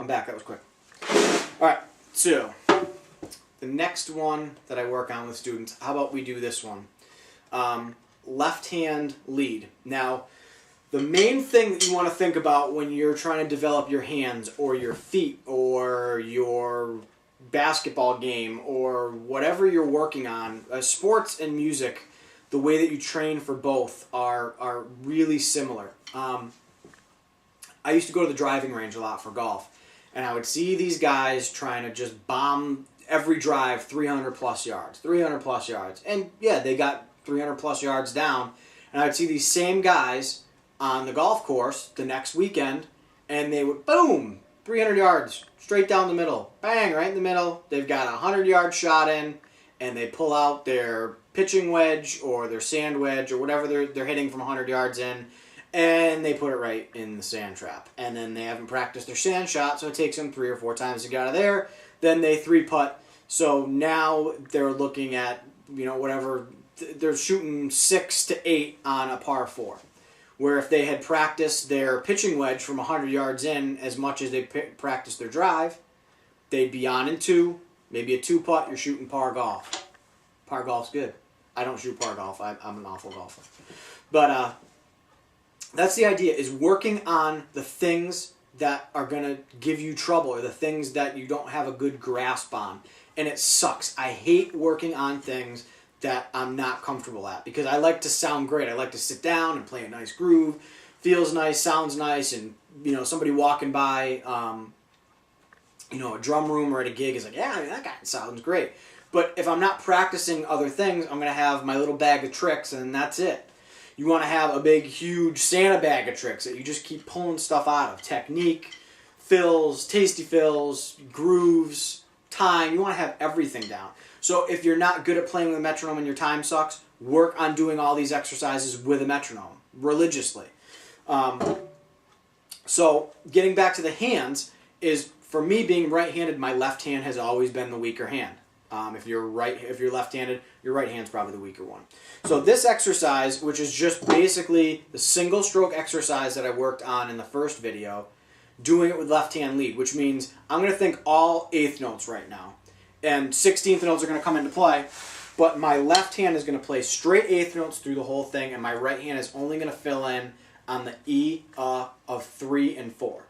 I'm back. That was quick. All right, so the next one that I work on with students, how about we do this one? Left hand lead. Now, the main thing that you want to think about when you're trying to develop your hands or your feet or your basketball game or whatever you're working on, sports and music, the way that you train for both are really similar. I used to go to the driving range a lot for golf, and I would see these guys trying to just bomb every drive 300 plus yards, 300 plus yards. And yeah, they got 300 plus yards down, and I'd see these same guys on the golf course the next weekend, and they would, boom, 300 yards, straight down the middle, bang, right in the middle. They've got a 100-yard shot in, and they pull out their pitching wedge or their sand wedge or whatever they're hitting from 100 yards in, and they put it right in the sand trap. And then they haven't practiced their sand shot, so it takes them 3 or 4 times to get out of there. Then they 3-putt. So now they're looking at, whatever, they're shooting 6 to 8 on a par 4. Where if they had practiced their pitching wedge from 100 yards in as much as they practiced their drive, they'd be on in 2, maybe a 2-putt, you're shooting par golf. Par golf's good. I don't shoot par golf. I'm an awful golfer. But that's the idea, is working on the things that are going to give you trouble or the things that you don't have a good grasp on. And it sucks. I hate working on things that I'm not comfortable at because I like to sound great. I like to sit down and play a nice groove. Feels nice, sounds nice, and somebody walking by a drum room or at a gig is like, yeah, that guy sounds great. But if I'm not practicing other things, I'm going to have my little bag of tricks and that's it. You want to have a big, huge Santa bag of tricks that you just keep pulling stuff out of. Technique, fills, tasty fills, grooves, time. You want to have everything down. So if you're not good at playing with a metronome and your time sucks, work on doing all these exercises with a metronome, religiously. So getting back to the hands is, for me being right-handed, my left hand has always been the weaker hand. If you're left-handed, your right hand's probably the weaker one. So this exercise, which is just basically the single stroke exercise that I worked on in the first video, doing it with left hand lead, which means I'm going to think all 8th notes right now. And 16th notes are going to come into play, but my left hand is going to play straight 8th notes through the whole thing, and my right hand is only going to fill in on the E, of 3 and 4.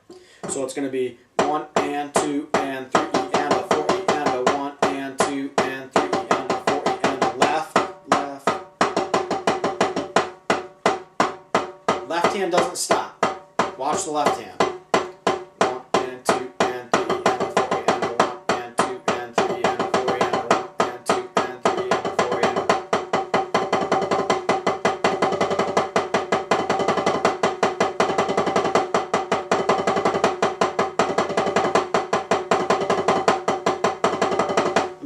So it's going to be 1 and 2 and 3 E and a 4 E and a 1 and 2 and 3 E and a 4 E and a left. Left hand doesn't stop. Watch the left hand.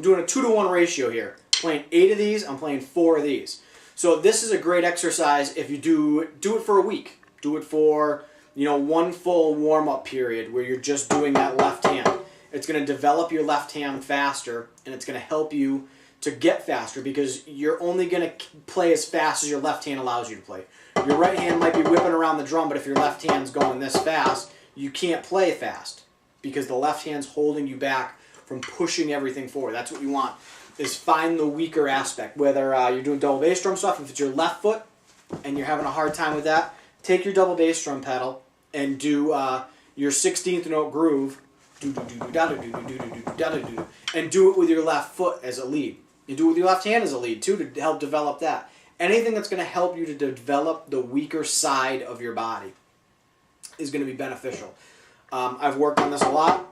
Doing a 2-to-1 ratio here. Playing 8 of these, I'm playing 4 of these. So this is a great exercise if you do it for a week. Do it for, one full warm-up period where you're just doing that left hand. It's going to develop your left hand faster, and it's going to help you to get faster because you're only going to play as fast as your left hand allows you to play. Your right hand might be whipping around the drum, but if your left hand's going this fast, you can't play fast because the left hand's holding you back from pushing everything forward. That's what you want, is find the weaker aspect. Whether you're doing double bass drum stuff, if it's your left foot and you're having a hard time with that, take your double bass drum pedal and do your 16th note groove, and do it with your left foot as a lead. You do it with your left hand as a lead too to help develop that. Anything that's going to help you to develop the weaker side of your body is going to be beneficial. I've worked on this a lot.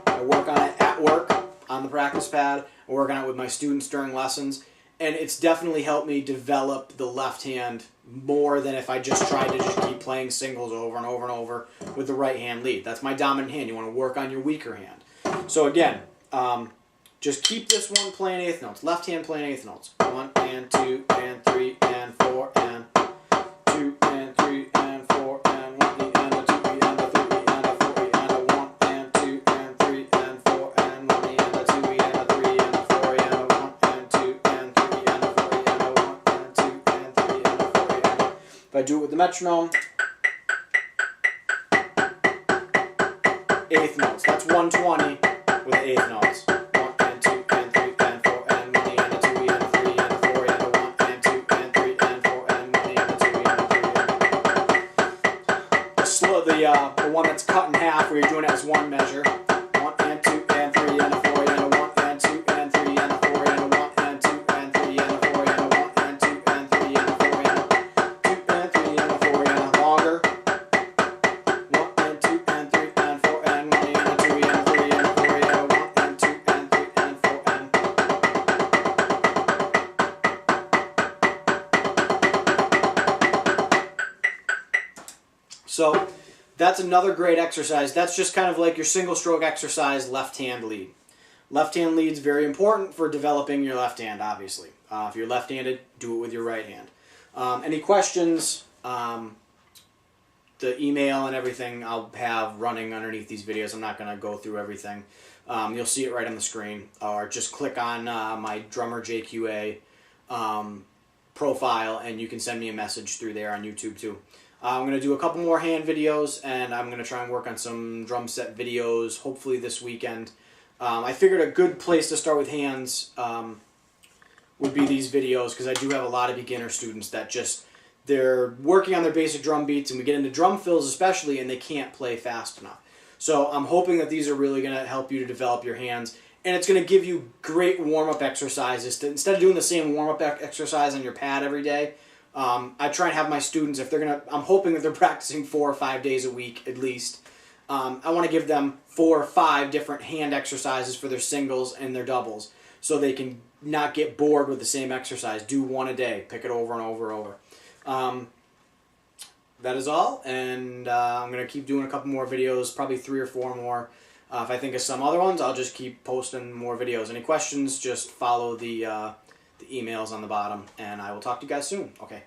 I work on it at work, on the practice pad. I work on it with my students during lessons. And it's definitely helped me develop the left hand more than if I just tried to just keep playing singles over and over and over with the right hand lead. That's my dominant hand. You want to work on your weaker hand. So again, just keep this one playing 8th notes. Left hand playing 8th notes. 1 and 2 and 3 and 4 and 2 and 3 and 4 and 1 E and a 2 E and a 3 E and a 4 E and a 1 and 2 and 3 and 4 and 1 E and a 2 E and a 3 and a 4 E and a 1 and 2 and 3 E and a 4 E and a 1 and 2 and 3 and a 4 E and a. If I do it with the metronome, 8th eighth notes. That's 120 with eighth notes. 1 and 2 and 3 and 4 and 1 and a 2 and a 3 and a 4 and a 1 and 2 and 3 and 4 and 1 and a 2 and a 3. The one that's cut in half where you're doing it as one measure. 1 and 2 and 3 and a 4 and a 1 and 2 and 3 and a 4 and a 1 and 2 and 3 and a 4 and a 1 and 2 and 3 and a 4 and a 2 and 3 and a 4 and a longer. 1 and 2 and 3 and 4 and 1 and a 2 and a 3 and a 4 and a 1 and 2 and 3 and 4 and. So that's another great exercise. That's just kind of like your single stroke exercise left hand lead. Left hand lead is very important for developing your left hand, obviously. If you're left-handed, do it with your right hand. Any questions, the email and everything I'll have running underneath these videos. I'm not going to go through everything. You'll see it right on the screen. Or just click on my Drummer JQA profile and you can send me a message through there on YouTube too. I'm going to do a couple more hand videos, and I'm going to try and work on some drum set videos, hopefully this weekend. I figured a good place to start with hands would be these videos, because I do have a lot of beginner students that they're working on their basic drum beats, and we get into drum fills especially, and they can't play fast enough. So I'm hoping that these are really going to help you to develop your hands, and it's going to give you great warm-up exercises. Instead of doing the same warm-up exercise on your pad every day, I try and have my students, if they're I'm hoping that they're practicing 4 or 5 days a week at least. I want to give them 4 or 5 different hand exercises for their singles and their doubles, so they can not get bored with the same exercise. Do one a day. Pick it over and over and over. That is all, and I'm going to keep doing a couple more videos, probably 3 or 4 more. If I think of some other ones, I'll just keep posting more videos. Any questions, just follow the emails on the bottom, and I will talk to you guys soon. Okay.